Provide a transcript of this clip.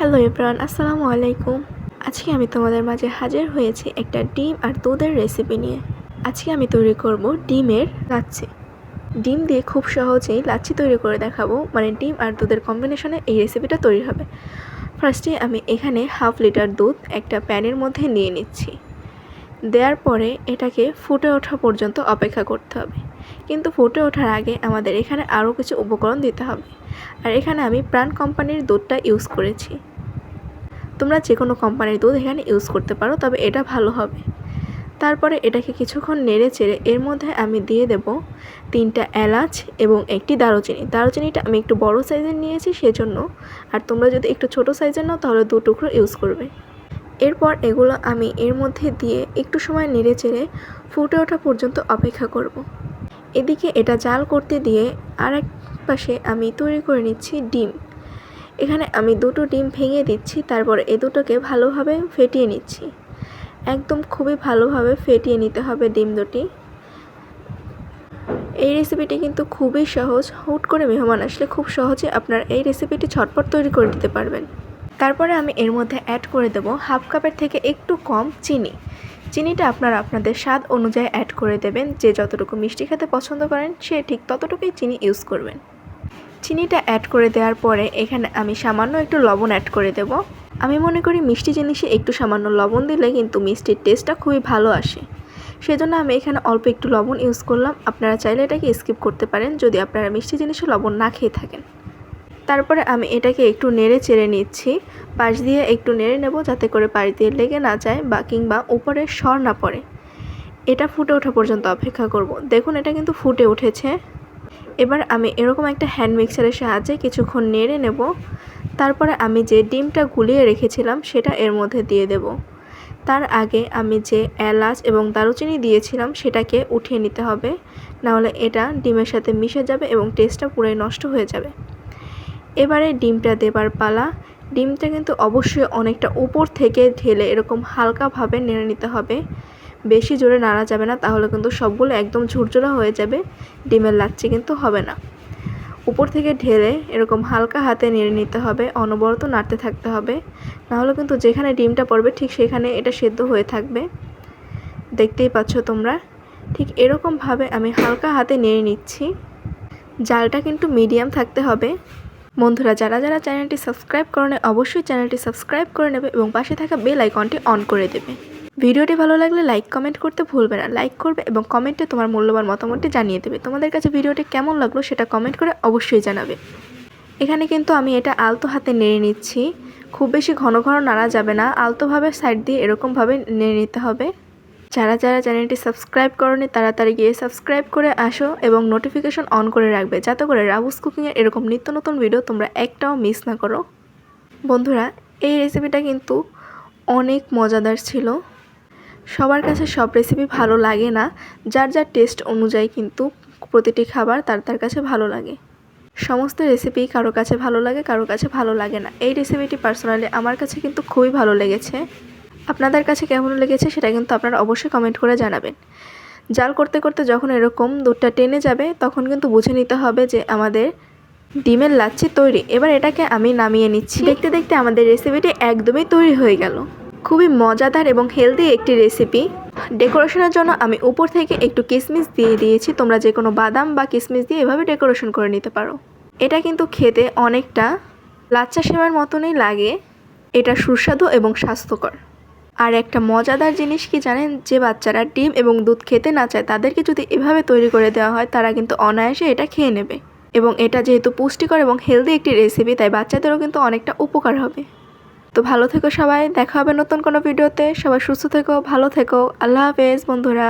Hello everyone, আসসালামু আলাইকুম। আজকে আমি তোমাদের মাঝে হাজির হয়েছি একটা ডিম আর দুধের রেসিপি নিয়ে। আজকে আমি তৈরি করব ডিমের লাচ্ছি। ডিম দিয়ে খুব সহজেই লাচ্ছি তৈরি করে দেখাবো, মানে ডিম আর দুধের কম্বিনেশনে এই রেসিপিটা তৈরি হবে। ফার্স্টে আমি এখানে 1/2 লিটার দুধ একটা প্যানের মধ্যে নিয়ে নিচ্ছি। দেওয়ার পরে এটাকে ফুটে ওঠা পর্যন্ত অপেক্ষা করতে হবে, কিন্তু ফুটে ওঠার আগে আমাদের এখানে আরও কিছু উপকরণ দিতে হবে। আর এখানে আমি প্রাণ কোম্পানির দুধটা ইউজ করেছি। তোমরা যে কোনো কোম্পানির দুধ এখানে ইউজ করতে পারো, তবে এটা ভালো হবে। তারপরে এটাকে কিছুক্ষণ নেড়ে চেড়ে এর মধ্যে আমি দিয়ে দেব 3টা এলাচ এবং একটি দারুচিনি। দারুচিনিটা আমি একটু বড় সাইজের নিয়েছি সেজন্য, আর তোমরা যদি একটু ছোট সাইজের নাও তাহলে 2 টুকরো ইউজ করবে। এরপর এগুলো আমি এর মধ্যে দিয়ে একটু সময় নেড়ে চেড়ে ফুটে ওঠা পর্যন্ত অপেক্ষা করব। এদিকে এটা জাল করতে দিয়ে আর এক পাশে আমি তৈরি করে নিচ্ছি ডিম। এখানে আমি 2টো ডিম ভেঙে দিচ্ছি, তারপরে এই দুটোকে ভালোভাবে ফেটিয়ে নিচ্ছি। একদম খুবই ভালোভাবে ফেটিয়ে নিতে হবে ডিম দুটি। এই রেসিপিটি কিন্তু খুবই সহজ, হুট করে মেহমান আসলে খুব সহজে আপনার এই রেসিপিটি ঝটপট তৈরি করে দিতে পারবেন। তারপরে আমি এর মধ্যে অ্যাড করে দেব 1/2 কাপের থেকে একটু কম চিনি। চিনিটা আপনারা আপনাদের স্বাদ অনুযায়ী অ্যাড করে দেবেন। যে যতটুকু মিষ্টি খেতে পছন্দ করেন সে ঠিক ততটুকুই চিনি ইউজ করবেন। চিনিটা অ্যাড করে দেওয়ার পরে এখানে আমি সামান্য একটু লবণ অ্যাড করে দেব। আমি মনে করি মিষ্টি জিনিসে একটু সামান্য লবণ দিলে কিন্তু মিষ্টির টেস্টটা খুবই ভালো আসে, সেজন্য আমি এখানে অল্প একটু লবণ ইউজ করলাম। আপনারা চাইলে এটাকে স্কিপ করতে পারেন যদি আপনারা মিষ্টি জিনিসে লবণ না খেয়ে থাকেন। তারপরে আমি এটাকে একটু নেড়ে চেড়ে নিচ্ছি। পাশ দিয়ে একটু নেড়ে নেব যাতে করে পাশ দিয়ে লেগে না যায় বা কিংবা উপরে সর না পড়ে। এটা ফুটে ওঠা পর্যন্ত অপেক্ষা করব। দেখুন এটা কিন্তু ফুটে উঠেছে। এবার আমি এরকম একটা হ্যান্ড মিক্সারের সাহায্যে কিছুক্ষণ নেড়ে নেব। তারপরে আমি যে ডিমটা গুলিয়ে রেখেছিলাম সেটা এর মধ্যে দিয়ে দেব। তার আগে আমি যে এলাচ এবং দারুচিনি দিয়েছিলাম সেটাকে উঠিয়ে নিতে হবে, নাহলে এটা ডিমের সাথে মিশে যাবে এবং টেস্টটা পুরোই নষ্ট হয়ে যাবে। এবারে ডিমটা দেবার পালা। ডিমটা কিন্তু অবশ্যই অনেকটা উপর থেকে ঢেলে এরকম হালকাভাবে নেড়ে নিতে হবে, বেশি জোরে নাড়া যাবে না, তাহলে কিন্তু সবগুলো একদম ঝুরঝুরা হয়ে যাবে, ডিমের লাচ্ছি কিন্তু হবে না। উপর থেকে ঢেলে এরকম হালকা হাতে নেড়ে নিতে হবে, অনবরত নাড়তে থাকতে হবে, নাহলে কিন্তু যেখানে ডিমটা পড়বে ঠিক সেখানে এটা সেদ্ধ হয়ে থাকবে। দেখতেই পাচ্ছ তোমরা, ঠিক এরকমভাবে আমি হালকা হাতে নেড়ে নিচ্ছি। জালটা কিন্তু মিডিয়াম থাকতে হবে। বন্ধুরা যারা যারা চ্যানেলটি সাবস্ক্রাইব করেন অবশ্যই চ্যানেলটি সাবস্ক্রাইব করে নেবে এবং পাশে থাকা বেল আইকনটি অন করে দেবে। ভিডিওটি ভালো লাগলে লাইক কমেন্ট করতে ভুলবে না। লাইক করবে এবং কমেন্টে তোমার মূল্যবান মতামতটি জানিয়ে দেবে। তোমাদের কাছে ভিডিওটি কেমন লাগলো সেটা কমেন্ট করে অবশ্যই জানাবে। এখানে কিন্তু আমি এটা আলতো হাতে নেড়ে নিচ্ছি, খুব বেশি ঘন ঘন নাড়া যাবে না, আলতোভাবে সাইড দিয়ে এরকমভাবে নেড়ে নিতে হবে। যারা যারা চ্যানেলটি সাবস্ক্রাইব করনি তাড়াতাড়ি গিয়ে সাবস্ক্রাইব করে আসো এবং নোটিফিকেশন অন করে রাখবে, যাতে করে রাবুস কুকিংয়ের এরকম নিত্য নতুন ভিডিও তোমরা একটাও মিস না করো। বন্ধুরা এই রেসিপিটা কিন্তু অনেক মজাদার ছিল। সবার কাছে সব রেসিপি ভালো লাগে না, যার যার টেস্ট অনুযায়ী কিন্তু প্রতিটি খাবার তার কাছে ভালো লাগে। সমস্ত রেসিপি কারো কাছে ভালো লাগে, কারো কাছে ভালো লাগে না। এই রেসিপিটি পার্সোনালি আমার কাছে কিন্তু খুবই ভালো লেগেছে। আপনাদের কাছে কেমন লেগেছে সেটা কিন্তু আপনারা অবশ্যই কমেন্ট করে জানাবেন। জাল করতে করতে যখন এরকম দুধটা টেনে যাবে তখন কিন্তু বুঝে নিতে হবে যে আমাদের ডিমের লাচ্ছি তৈরি। এবার এটাকে আমি নামিয়ে নিচ্ছি। দেখতে দেখতে আমাদের রেসিপিটি একদমই তৈরি হয়ে গেল। খুবই মজাদার এবং হেলদি একটি রেসিপি। ডেকোরেশনের জন্য আমি উপর থেকে একটু কিশমিশ দিয়ে দিয়েছি। তোমরা যে কোনো বাদাম বা কিশমিশ দিয়ে এভাবে ডেকোরেশন করে নিতে পারো। এটা কিন্তু খেতে অনেকটা লাচ্চা সেমাইয়ের মতনই লাগে। এটা সুস্বাদু এবং স্বাস্থ্যকর। আর একটা মজাদার জিনিস কি জানেন, যে বাচ্চারা ডিম এবং দুধ খেতে না চায় তাদেরকে যদি এভাবে তৈরি করে দেওয়া হয় তারা কিন্তু অনায়াসে এটা খেয়ে নেবে। এবং এটা যেহেতু পুষ্টিকর এবং হেলদি একটি রেসিপি, তাই বাচ্চাদেরও কিন্তু অনেকটা উপকার হবে। তো ভালো থেকো সবাই, দেখা হবে নতুন কোনো ভিডিওতে। সবাই সুস্থ থেকো, ভালো থেকো। আল্লাহ হাফেজ বন্ধুরা।